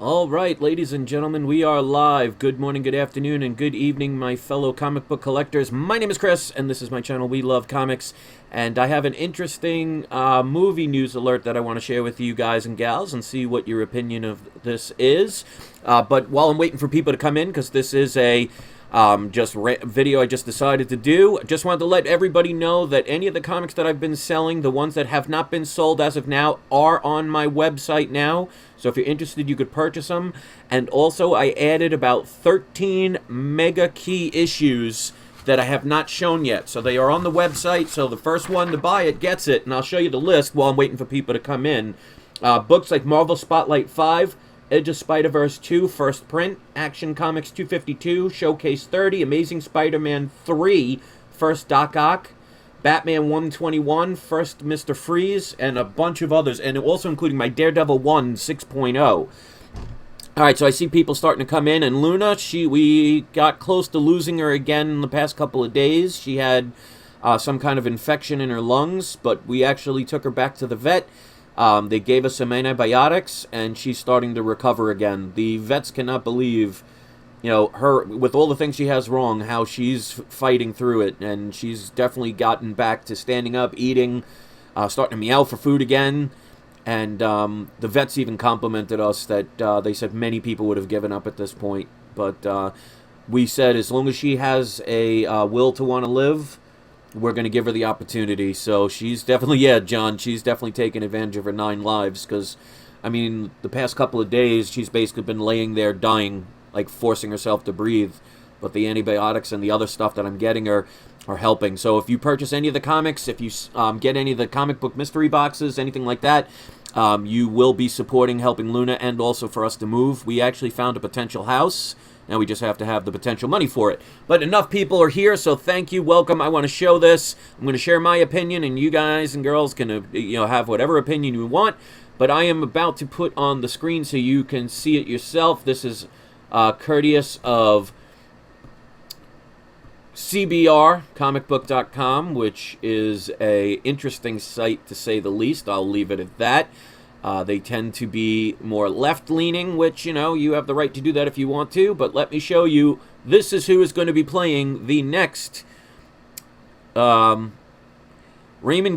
All right, ladies and gentlemen, we are live. Good morning, good afternoon, and good evening, my fellow comic book collectors. My name is Chris, and this is my channel, We Love Comics. And I have an interesting movie news alert that I want to share with you guys and gals and see what your opinion of this is. But while I'm waiting for people to come in, because this is a video I just decided to do. Just wanted to let everybody know that any of the comics that I've been selling, the ones that have not been sold as of now, are on my website now. So if you're interested, you could purchase them. And also, I added about 13 mega key issues that I have not shown yet. So they are on the website. So the first one to buy it gets it. And I'll show you the list while I'm waiting for people to come in. Books like Marvel Spotlight 5, Edge of Spider-Verse 2, First Print, Action Comics 252, Showcase 30, Amazing Spider-Man 3, First Doc Ock, Batman 121, First Mr. Freeze, and a bunch of others, and also including my Daredevil 1 6.0. Alright, so I see people starting to come in, and Luna, we got close to losing her again in the past couple of days. She had some kind of infection in her lungs, but we actually took her back to the vet. They gave us some antibiotics, and she's starting to recover again. The vets cannot believe, her, with all the things she has wrong, how she's fighting through it, and she's definitely gotten back to standing up, eating, starting to meow for food again, and the vets even complimented us that they said many people would have given up at this point, but we said as long as she has a will to want to live, we're going to give her the opportunity. So she's definitely, John, she's definitely taken advantage of her 9 lives, because, the past couple of days, she's basically been laying there dying, like forcing herself to breathe. But the antibiotics and the other stuff that I'm getting her are helping. So if you purchase any of the comics, if you get any of the comic book mystery boxes, anything like that, you will be supporting helping Luna, and also for us to move. We actually found a potential house. Now we just have to have the potential money for it. But enough people are here, so thank you, welcome. I want to show this. I'm going to share my opinion, and you guys and girls can have whatever opinion you want. But I am about to put on the screen so you can see it yourself. This is courteous of CBR, comicbook.com, which is a interesting site to say the least. I'll leave it at that. They tend to be more left-leaning, which, you have the right to do that if you want to. But let me show you, this is who is going to be playing the next. Raymond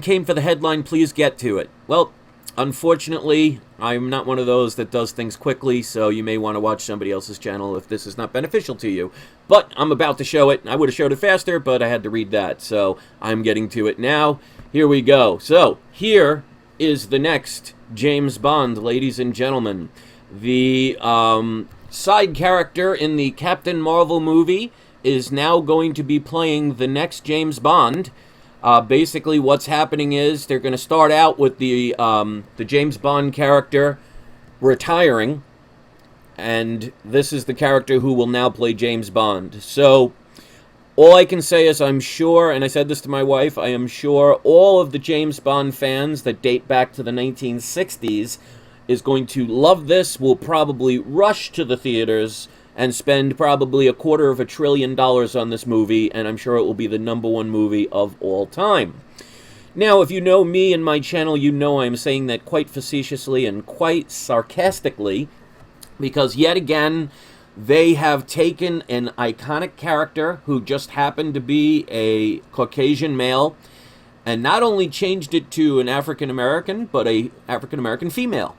came for the headline, please get to it. Well, unfortunately, I'm not one of those that does things quickly, so you may want to watch somebody else's channel if this is not beneficial to you. But I'm about to show it. I would have showed it faster, but I had to read that, so I'm getting to it now. Here we go. So, here is the next James Bond, ladies and gentlemen. The side character in the Captain Marvel movie is now going to be playing the next James Bond. Basically, what's happening is they're going to start out with the James Bond character retiring, and this is the character who will now play James Bond. So, all I can say is I'm sure, and I said this to my wife, I am sure all of the James Bond fans that date back to the 1960s is going to love this, will probably rush to the theaters and spend probably $250 billion on this movie, and I'm sure it will be the #1 movie of all time. Now, if you know me and my channel, you know I'm saying that quite facetiously and quite sarcastically, because yet again, they have taken an iconic character who just happened to be a Caucasian male and not only changed it to an African American, but a African American female.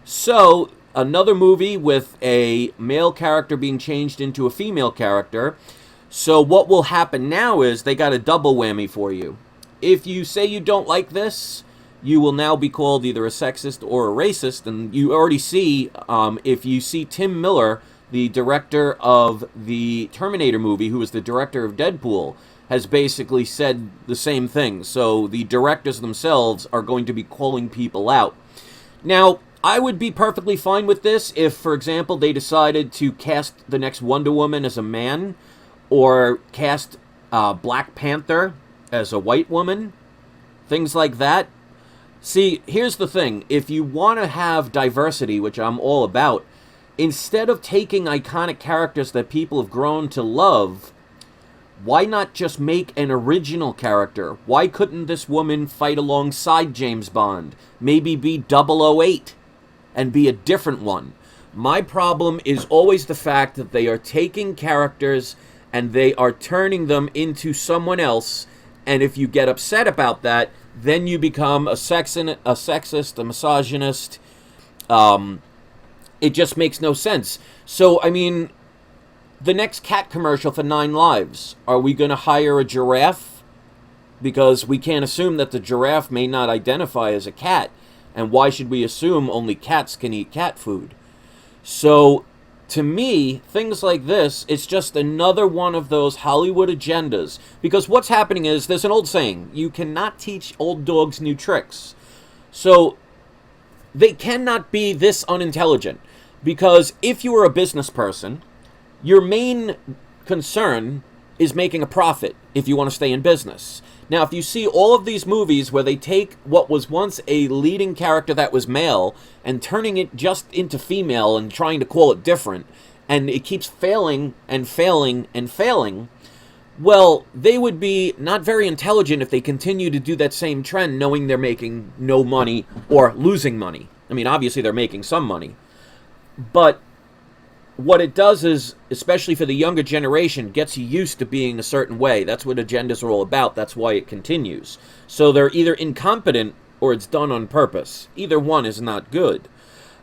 So, another movie with a male character being changed into a female character. So what will happen now is they got a double whammy for you. If you say you don't like this, you will now be called either a sexist or a racist. And you already see, if you see Tim Miller, the director of the Terminator movie, who was the director of Deadpool, has basically said the same thing. So the directors themselves are going to be calling people out. Now, I would be perfectly fine with this if, for example, they decided to cast the next Wonder Woman as a man, or cast Black Panther as a white woman, things like that. See, here's the thing. If you want to have diversity, which I'm all about, instead of taking iconic characters that people have grown to love, why not just make an original character? Why couldn't this woman fight alongside James Bond? Maybe be 008 and be a different one. My problem is always the fact that they are taking characters and they are turning them into someone else. And if you get upset about that, then you become a sexist, a misogynist. It just makes no sense. So, I mean, the next cat commercial for 9 Lives, are we going to hire a giraffe? Because we can't assume that the giraffe may not identify as a cat. And why should we assume only cats can eat cat food? So, to me, things like this, it's just another one of those Hollywood agendas. Because what's happening is, there's an old saying, you cannot teach old dogs new tricks. So, they cannot be this unintelligent. Because if you are a business person, your main concern is making a profit if you want to stay in business. Now, if you see all of these movies where they take what was once a leading character that was male and turning it just into female and trying to call it different, and it keeps failing and failing and failing, well, they would be not very intelligent if they continue to do that same trend knowing they're making no money or losing money. I mean, obviously they're making some money. But what it does is, especially for the younger generation, gets you used to being a certain way. That's what agendas are all about. That's why it continues. So they're either incompetent or it's done on purpose. Either one is not good.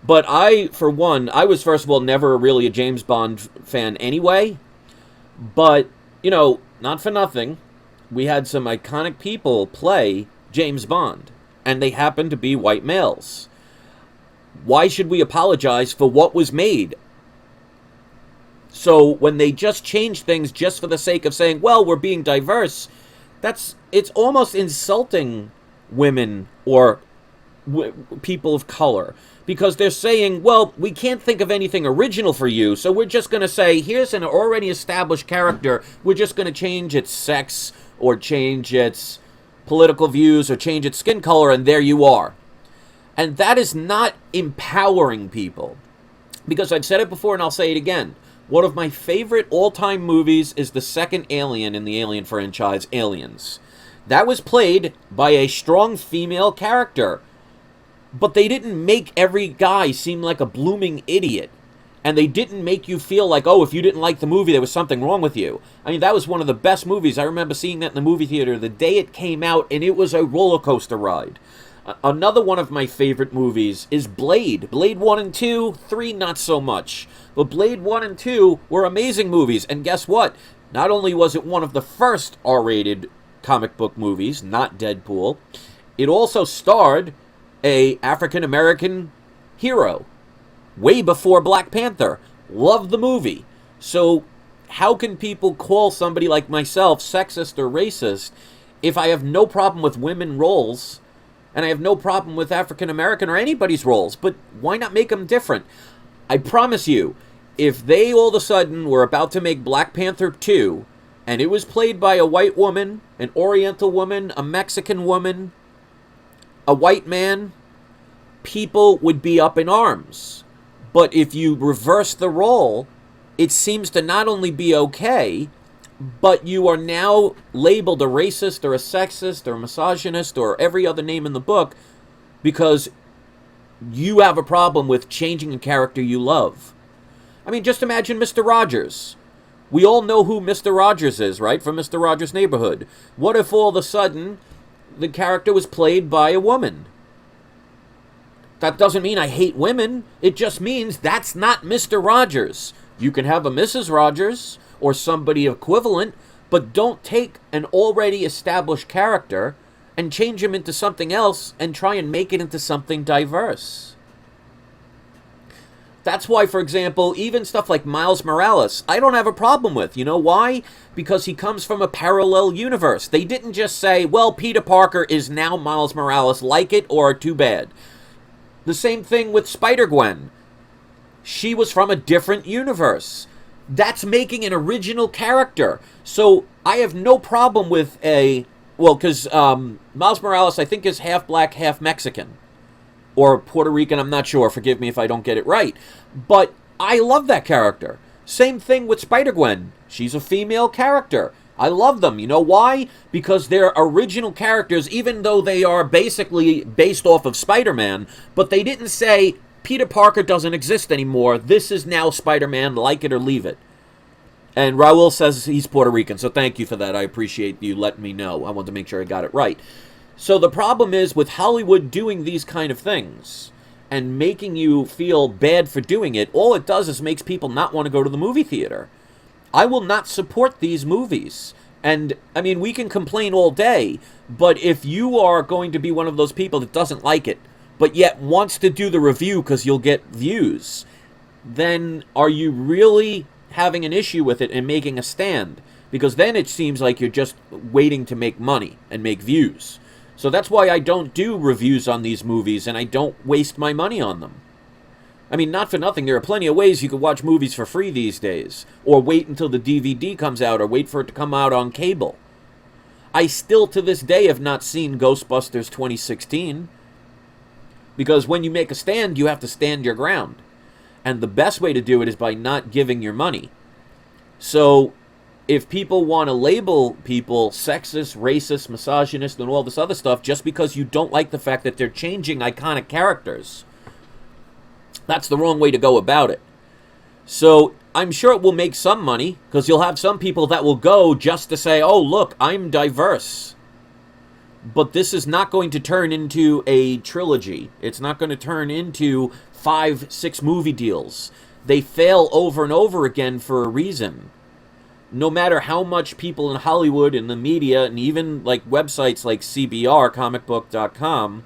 But I, for one, I was, first of all, never really a James Bond fan anyway. But, you know, not for nothing, we had some iconic people play James Bond. And they happened to be white males. Why should we apologize for what was made? So when they just change things just for the sake of saying, well, we're being diverse, it's almost insulting women or people of color. Because they're saying, well, we can't think of anything original for you, so we're just going to say, here's an already established character, we're just going to change its sex, or change its political views, or change its skin color, and there you are. And that is not empowering people. Because I've said it before and I'll say it again. One of my favorite all-time movies is the second Alien in the Alien franchise, Aliens. That was played by a strong female character. But they didn't make every guy seem like a blooming idiot. And they didn't make you feel like, oh, if you didn't like the movie, there was something wrong with you. I mean, that was one of the best movies. I remember seeing that in the movie theater the day it came out, and it was a roller coaster ride. Another one of my favorite movies is Blade. Blade 1 and 2, 3 not so much. But Blade 1 and 2 were amazing movies. And guess what? Not only was it one of the first R-rated comic book movies, not Deadpool, it also starred a African-American hero. Way before Black Panther. Loved the movie. So how can people call somebody like myself sexist or racist if I have no problem with women roles? And I have no problem with African-American or anybody's roles, but why not make them different? I promise you, if they all of a sudden were about to make Black Panther 2, and it was played by a white woman, an Oriental woman, a Mexican woman, a white man, people would be up in arms. But if you reverse the role, it seems to not only be okay, but you are now labeled a racist or a sexist or a misogynist or every other name in the book because you have a problem with changing a character you love. I mean, just imagine Mr. Rogers. We all know who Mr. Rogers is, right? From Mr. Rogers' Neighborhood. What if all of a sudden the character was played by a woman? That doesn't mean I hate women. It just means that's not Mr. Rogers. You can have a Mrs. Rogers or somebody equivalent, but don't take an already established character and change him into something else and try and make it into something diverse. That's why, for example, even stuff like Miles Morales, I don't have a problem with. You know why? Because he comes from a parallel universe. They didn't just say, well, Peter Parker is now Miles Morales, like it or too bad. The same thing with Spider-Gwen. She was from a different universe. That's making an original character. So I have no problem with because Miles Morales, I think, is half black, half Mexican. Or Puerto Rican, I'm not sure. Forgive me if I don't get it right. But I love that character. Same thing with Spider-Gwen. She's a female character. I love them. You know why? Because they're original characters, even though they are basically based off of Spider-Man. But they didn't say, Peter Parker doesn't exist anymore. This is now Spider-Man, like it or leave it. And Raul says he's Puerto Rican, so thank you for that. I appreciate you letting me know. I wanted to make sure I got it right. So the problem is with Hollywood doing these kind of things and making you feel bad for doing it, all it does is makes people not want to go to the movie theater. I will not support these movies. And, I mean, we can complain all day, but if you are going to be one of those people that doesn't like it, but yet wants to do the review because you'll get views, then are you really having an issue with it and making a stand? Because then it seems like you're just waiting to make money and make views. So that's why I don't do reviews on these movies and I don't waste my money on them. I mean, not for nothing, there are plenty of ways you can watch movies for free these days. Or wait until the DVD comes out, or wait for it to come out on cable. I still, to this day, have not seen Ghostbusters 2016. Because when you make a stand, you have to stand your ground. And the best way to do it is by not giving your money. So, if people want to label people sexist, racist, misogynist, and all this other stuff just because you don't like the fact that they're changing iconic characters, that's the wrong way to go about it. So, I'm sure it will make some money, because you'll have some people that will go just to say, oh, look, I'm diverse. But this is not going to turn into a trilogy. It's not going to turn into 5, 6 movie deals. They fail over and over again for a reason. No matter how much people in Hollywood and the media and even like websites like CBR, comicbook.com,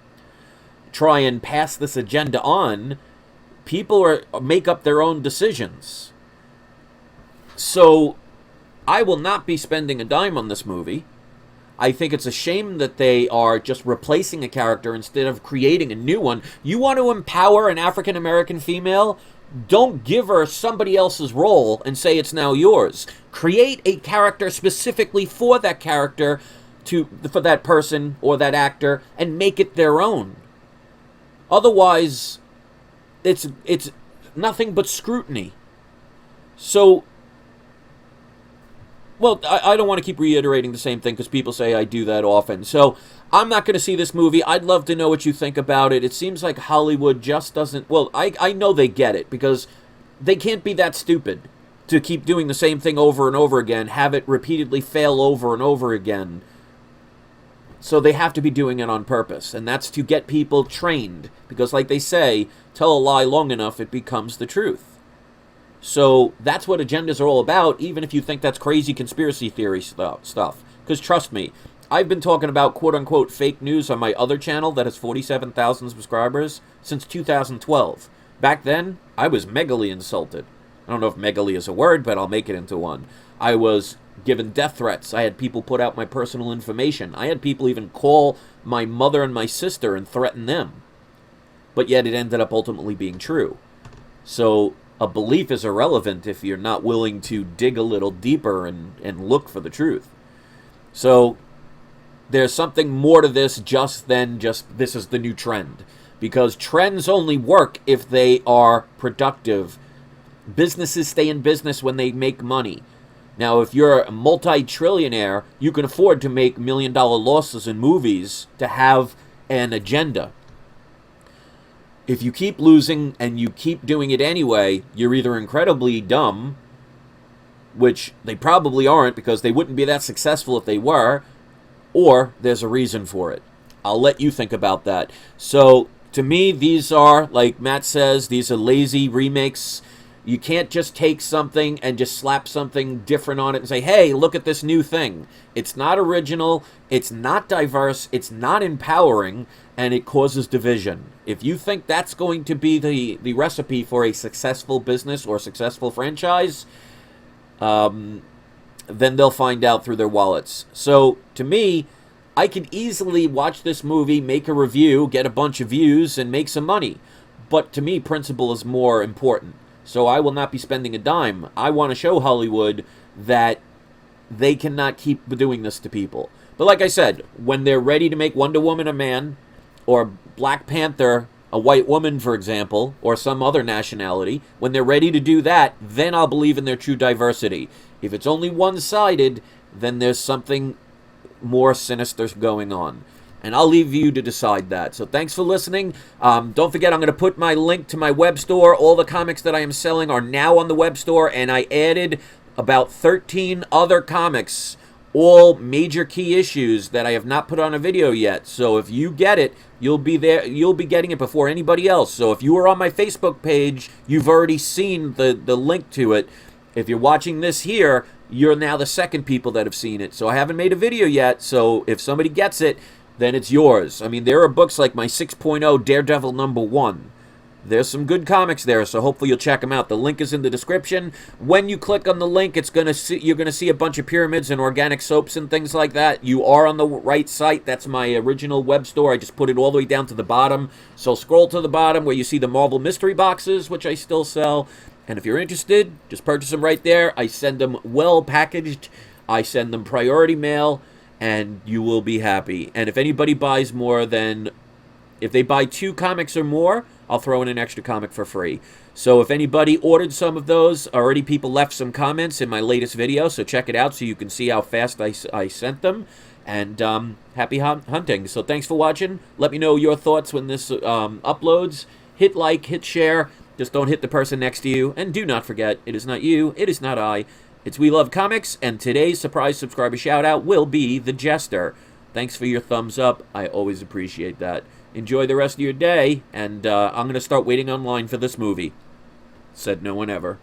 try and pass this agenda on, people make up their own decisions. So, I will not be spending a dime on this movie. I think it's a shame that they are just replacing a character instead of creating a new one. You want to empower an African-American female? Don't give her somebody else's role and say it's now yours. Create a character specifically for that character, for that person or that actor, and make it their own. Otherwise, it's nothing but scrutiny. So, well, I don't want to keep reiterating the same thing because people say I do that often. So, I'm not going to see this movie. I'd love to know what you think about it. It seems like Hollywood just doesn't... Well, I know they get it because they can't be that stupid to keep doing the same thing over and over again, have it repeatedly fail over and over again. So they have to be doing it on purpose, and that's to get people trained. Because like they say, tell a lie long enough, it becomes the truth. So that's what agendas are all about, even if you think that's crazy conspiracy theory stuff. Because trust me, I've been talking about quote-unquote fake news on my other channel that has 47,000 subscribers since 2012. Back then, I was megally insulted. I don't know if megally is a word, but I'll make it into one. I was given death threats. I had people put out my personal information. I had people even call my mother and my sister and threaten them. But yet it ended up ultimately being true. So a belief is irrelevant if you're not willing to dig a little deeper and look for the truth. So there's something more to this than just this is the new trend. Because trends only work if they are productive. Businesses stay in business when they make money. Now, if you're a multi-trillionaire, you can afford to make million-dollar losses in movies to have an agenda. If you keep losing and you keep doing it anyway, you're either incredibly dumb, which they probably aren't because they wouldn't be that successful if they were, or there's a reason for it. I'll let you think about that. So, to me, these are, like Matt says, these are lazy remakes. You can't just take something and just slap something different on it and say, hey, look at this new thing. It's not original, it's not diverse, it's not empowering, and it causes division. If you think that's going to be the recipe for a successful business or successful franchise, then they'll find out through their wallets. So, to me, I can easily watch this movie, make a review, get a bunch of views, and make some money. But to me, principle is more important. So I will not be spending a dime. I want to show Hollywood that they cannot keep doing this to people. But like I said, when they're ready to make Wonder Woman a man, or Black Panther a white woman, for example, or some other nationality, when they're ready to do that, then I'll believe in their true diversity. If it's only one-sided, then there's something more sinister going on. And I'll leave you to decide that. So thanks for listening. Don't forget, I'm going to put my link to my web store. All the comics that I am selling are now on the web store, and I added about 13 other comics, all major key issues that I have not put on a video yet. So if you get it, you'll be getting it before anybody else. So if you were on my Facebook page, you've already seen the link to it. If you're watching this here, you're now the second people that have seen it. So I haven't made a video yet. So if somebody gets it, then it's yours. I mean, there are books like my 6.0 Daredevil #1. There's some good comics there, so hopefully you'll check them out. The link is in the description. When you click on the link, you're gonna see a bunch of pyramids and organic soaps and things like that. You are on the right site. That's my original web store. I just put it all the way down to the bottom. So scroll to the bottom where you see the Marvel mystery boxes, which I still sell. And if you're interested, just purchase them right there. I send them well packaged. I send them priority mail, and you will be happy. And if anybody buys more than, if they buy 2 comics or more, I'll throw in an extra comic for free. So if anybody ordered some of those, already people left some comments in my latest video, so check it out so you can see how fast I sent them. And happy hunting. So thanks for watching. Let me know your thoughts when this uploads. Hit like, hit share. Just don't hit the person next to you. And do not forget, it is not you, it is not I. It's We Love Comics, and today's surprise subscriber shout-out will be The Jester. Thanks for your thumbs up. I always appreciate that. Enjoy the rest of your day, and I'm going to start waiting online for this movie. Said no one ever.